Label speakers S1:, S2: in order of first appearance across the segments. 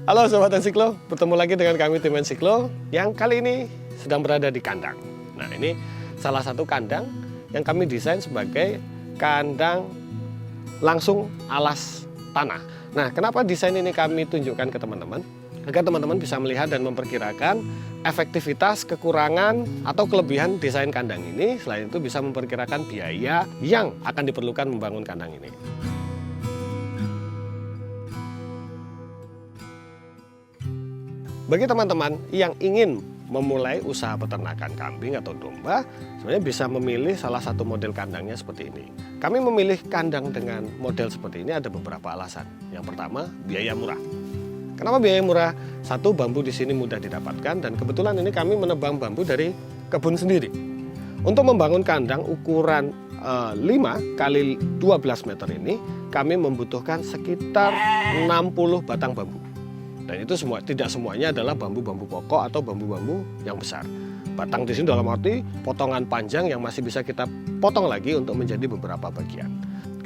S1: Halo Sobat Ensiklo, bertemu lagi dengan kami tim Ensiklo yang kali ini sedang berada di kandang. Nah, ini salah satu kandang yang kami desain sebagai kandang langsung alas tanah. Nah, kenapa desain ini kami tunjukkan ke teman-teman? Agar teman-teman bisa melihat dan memperkirakan efektivitas, kekurangan, atau kelebihan desain kandang ini. Selain itu bisa memperkirakan biaya yang akan diperlukan membangun kandang ini. Bagi teman-teman yang ingin memulai usaha peternakan kambing atau domba, sebenarnya bisa memilih salah satu model kandangnya seperti ini. Kami memilih kandang dengan model seperti ini ada beberapa alasan. Yang pertama, biaya murah. Kenapa biaya murah? Satu, bambu di sini mudah didapatkan dan kebetulan ini kami menebang bambu dari kebun sendiri. Untuk membangun kandang ukuran 5 kali 12 meter ini, kami membutuhkan sekitar 60 batang bambu. Dan itu tidak semuanya adalah bambu-bambu pokok atau bambu-bambu yang besar. Batang di sini dalam arti potongan panjang yang masih bisa kita potong lagi untuk menjadi beberapa bagian.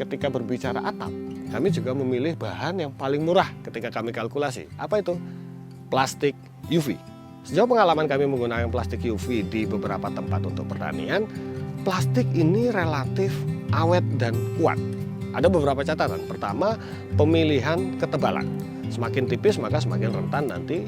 S1: Ketika berbicara atap, kami juga memilih bahan yang paling murah ketika kami kalkulasi. Apa itu? Plastik UV. Sejauh pengalaman kami menggunakan plastik UV di beberapa tempat untuk pertanian, plastik ini relatif awet dan kuat. Ada beberapa catatan. Pertama, pemilihan ketebalan. Semakin tipis maka semakin rentan nanti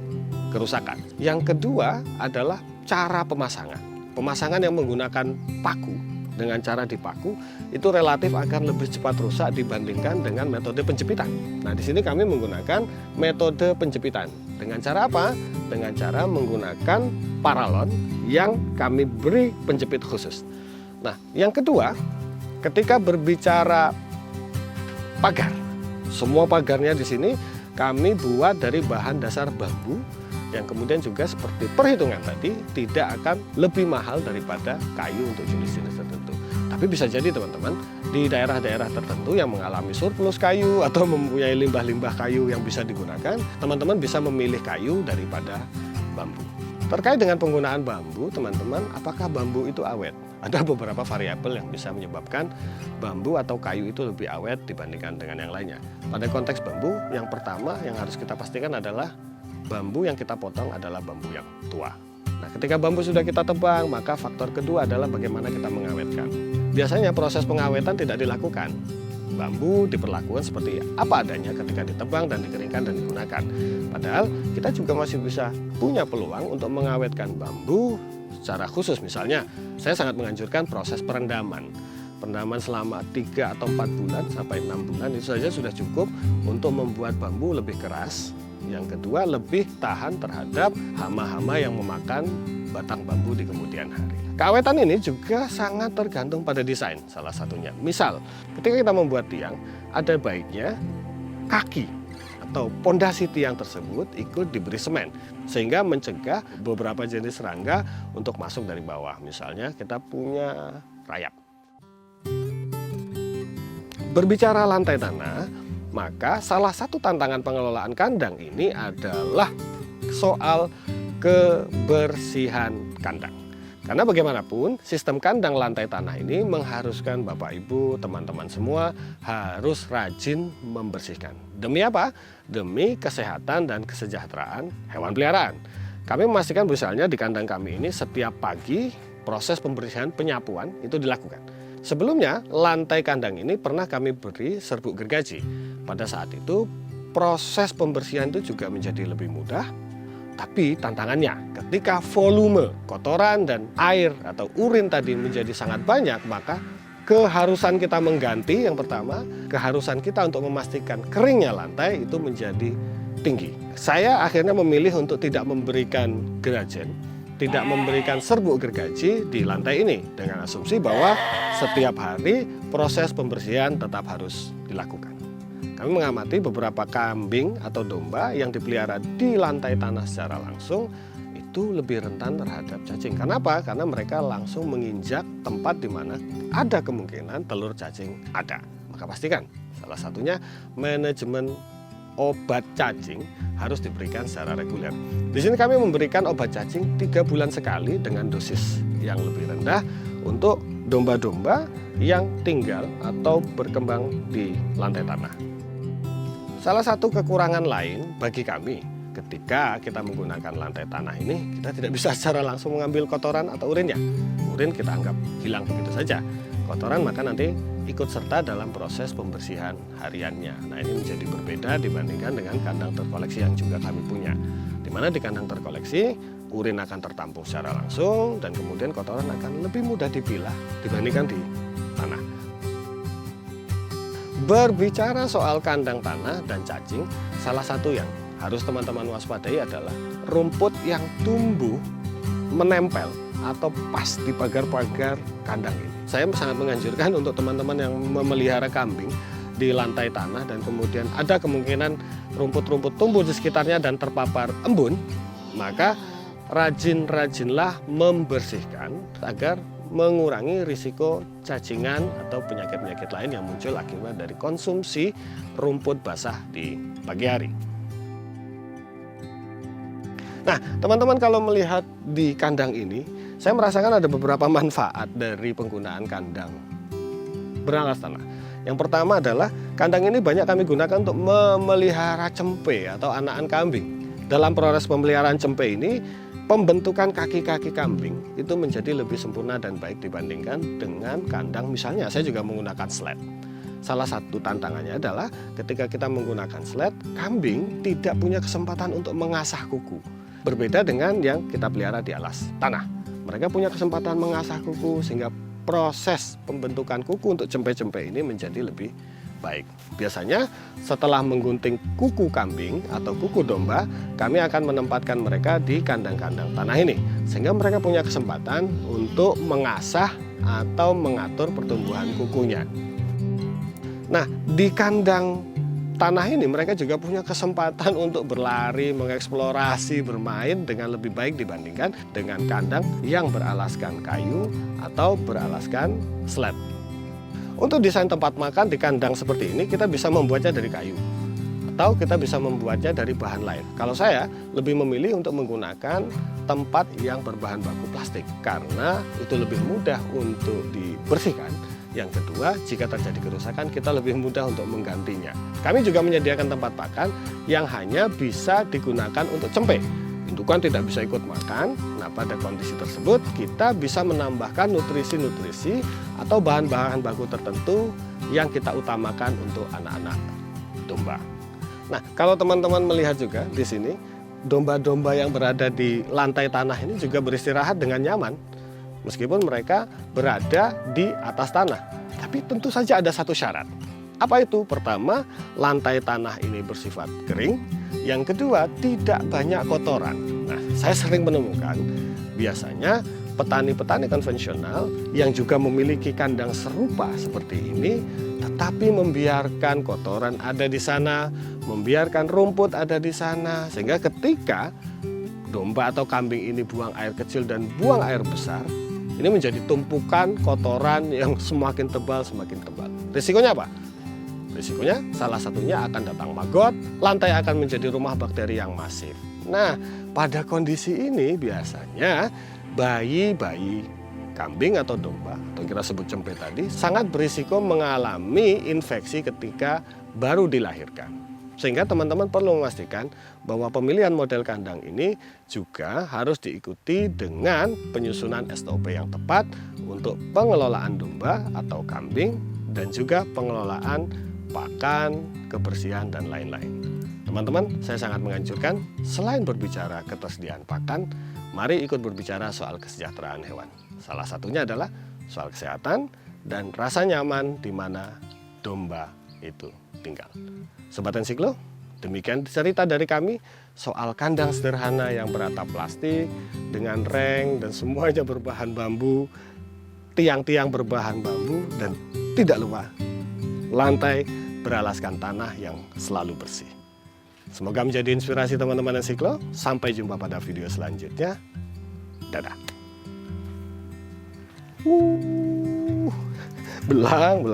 S1: kerusakan. Yang kedua adalah cara pemasangan. Pemasangan yang menggunakan paku dengan cara dipaku itu relatif akan lebih cepat rusak dibandingkan dengan metode penjepitan. Nah, di sini kami menggunakan metode penjepitan. Dengan cara apa? Dengan cara menggunakan paralon yang kami beri penjepit khusus. Nah, yang kedua, ketika berbicara pagar, semua pagarnya di sini kami buat dari bahan dasar bambu yang kemudian juga seperti perhitungan tadi tidak akan lebih mahal daripada kayu untuk jenis-jenis tertentu. Tapi bisa jadi teman-teman di daerah-daerah tertentu yang mengalami surplus kayu atau mempunyai limbah-limbah kayu yang bisa digunakan, teman-teman bisa memilih kayu daripada bambu. Terkait dengan penggunaan bambu, teman-teman, apakah bambu itu awet? Ada beberapa variabel yang bisa menyebabkan bambu atau kayu itu lebih awet dibandingkan dengan yang lainnya. Pada konteks bambu, yang pertama yang harus kita pastikan adalah bambu yang kita potong adalah bambu yang tua. Nah, ketika bambu sudah kita tebang, maka faktor kedua adalah bagaimana kita mengawetkan. Biasanya proses pengawetan tidak dilakukan. Bambu diperlakukan seperti apa adanya ketika ditebang dan dikeringkan dan digunakan. Padahal kita juga masih bisa punya peluang untuk mengawetkan bambu secara khusus. Misalnya, saya sangat menganjurkan proses perendaman. Perendaman selama 3 atau 4 bulan sampai 6 bulan itu saja sudah cukup untuk membuat bambu lebih keras. Yang kedua, lebih tahan terhadap hama-hama yang memakan batang bambu di kemudian hari. Keawetan ini juga sangat tergantung pada desain salah satunya. Misal, ketika kita membuat tiang, ada baiknya kaki atau pondasi tiang tersebut ikut diberi semen sehingga mencegah beberapa jenis serangga untuk masuk dari bawah. Misalnya kita punya rayap. Berbicara lantai tanah, maka salah satu tantangan pengelolaan kandang ini adalah soal kebersihan kandang. Karena bagaimanapun sistem kandang lantai tanah ini mengharuskan Bapak Ibu, teman-teman semua harus rajin membersihkan. Demi apa? Demi kesehatan dan kesejahteraan hewan peliharaan. Kami memastikan misalnya di kandang kami ini setiap pagi proses pembersihan penyapuan itu dilakukan. Sebelumnya lantai kandang ini pernah kami beri serbuk gergaji. Pada saat itu proses pembersihan itu juga menjadi lebih mudah. Tapi tantangannya ketika volume kotoran dan air atau urin tadi menjadi sangat banyak, maka keharusan kita mengganti yang pertama, keharusan kita untuk memastikan keringnya lantai itu menjadi tinggi. Saya akhirnya memilih untuk tidak memberikan gerajen, tidak memberikan serbuk gergaji di lantai ini dengan asumsi bahwa setiap hari proses pembersihan tetap harus dilakukan. Kami mengamati beberapa kambing atau domba yang dipelihara di lantai tanah secara langsung itu lebih rentan terhadap cacing. Kenapa? Karena mereka langsung menginjak tempat di mana ada kemungkinan telur cacing ada. Maka pastikan salah satunya manajemen obat cacing harus diberikan secara reguler. Di sini kami memberikan obat cacing 3 bulan sekali dengan dosis yang lebih rendah untuk domba-domba yang tinggal atau berkembang di lantai tanah. salah satu kekurangan lain bagi kami ketika kita menggunakan lantai tanah ini, kita tidak bisa secara langsung mengambil kotoran atau urinnya. Urin kita anggap hilang begitu saja. Kotoran maka nanti ikut serta dalam proses pembersihan hariannya. Nah, ini menjadi berbeda dibandingkan dengan kandang terkoleksi yang juga kami punya. Di mana di kandang terkoleksi, urin akan tertampung secara langsung dan kemudian kotoran akan lebih mudah dipilah dibandingkan di tanah. Berbicara soal kandang tanah dan cacing, salah satu yang harus teman-teman waspadai adalah rumput yang tumbuh menempel atau pas di pagar-pagar kandang ini. Saya sangat menganjurkan untuk teman-teman yang memelihara kambing di lantai tanah dan kemudian ada kemungkinan rumput-rumput tumbuh di sekitarnya dan terpapar embun, maka rajin-rajinlah membersihkan agar mengurangi risiko cacingan atau penyakit-penyakit lain yang muncul akibat dari konsumsi rumput basah di pagi hari. Nah, teman-teman kalau melihat di kandang ini, saya merasakan ada beberapa manfaat dari penggunaan kandang beralas tanah. Yang pertama adalah kandang ini banyak kami gunakan untuk memelihara cempe atau anakan kambing. Dalam proses pemeliharaan cempe ini, pembentukan kaki-kaki kambing itu menjadi lebih sempurna dan baik dibandingkan dengan kandang. Misalnya saya juga menggunakan slet. Salah satu tantangannya adalah ketika kita menggunakan slet, kambing tidak punya kesempatan untuk mengasah kuku. Berbeda dengan yang kita pelihara di alas tanah. Mereka punya kesempatan mengasah kuku sehingga proses pembentukan kuku untuk cempe-cempe ini menjadi lebih baik. Biasanya setelah menggunting kuku kambing atau kuku domba, kami akan menempatkan mereka di kandang-kandang tanah ini. Sehingga mereka punya kesempatan untuk mengasah atau mengatur pertumbuhan kukunya. Nah, di kandang tanah ini mereka juga punya kesempatan untuk berlari, mengeksplorasi, bermain dengan lebih baik dibandingkan dengan kandang yang beralaskan kayu atau beralaskan slet. Untuk desain tempat makan di kandang seperti ini kita bisa membuatnya dari kayu atau kita bisa membuatnya dari bahan lain. Kalau saya lebih memilih untuk menggunakan tempat yang berbahan baku plastik karena itu lebih mudah untuk dibersihkan. Yang kedua, jika terjadi kerusakan kita lebih mudah untuk menggantinya. Kami juga menyediakan tempat pakan yang hanya bisa digunakan untuk cempe. Indukan tidak bisa ikut makan. Nah, pada kondisi tersebut kita bisa menambahkan nutrisi-nutrisi atau bahan-bahan baku tertentu yang kita utamakan untuk anak-anak domba. Nah, kalau teman-teman melihat juga di sini, domba-domba yang berada di lantai tanah ini juga beristirahat dengan nyaman. Meskipun mereka berada di atas tanah. Tapi tentu saja ada satu syarat. Apa itu? Pertama, lantai tanah ini bersifat kering. Yang kedua, tidak banyak kotoran. Nah, saya sering menemukan biasanya petani-petani konvensional yang juga memiliki kandang serupa seperti ini, tetapi membiarkan kotoran ada di sana, membiarkan rumput ada di sana, sehingga ketika domba atau kambing ini buang air kecil dan buang air besar, ini menjadi tumpukan kotoran yang semakin tebal, semakin tebal. Risikonya apa? Risikonya salah satunya akan datang maggot, lantai akan menjadi rumah bakteri yang masif. Nah, pada kondisi ini biasanya bayi-bayi kambing atau domba, atau kita sebut cempe tadi, sangat berisiko mengalami infeksi ketika baru dilahirkan. Sehingga teman-teman perlu memastikan bahwa pemilihan model kandang ini juga harus diikuti dengan penyusunan SOP yang tepat untuk pengelolaan domba atau kambing dan juga pengelolaan pakan, kebersihan, dan lain-lain. Teman-teman, saya sangat menganjurkan selain berbicara ketersediaan pakan, mari ikut berbicara soal kesejahteraan hewan. Salah satunya adalah soal kesehatan dan rasa nyaman di mana domba itu tinggal. Sobat Ensiklo, demikian cerita dari kami soal kandang sederhana yang beratap plastik dengan reng dan semuanya berbahan bambu, tiang-tiang berbahan bambu, dan tidak lupa lantai beralaskan tanah yang selalu bersih. Semoga menjadi inspirasi teman-teman Ensiklo. Sampai jumpa pada video selanjutnya. Dadah. Belang.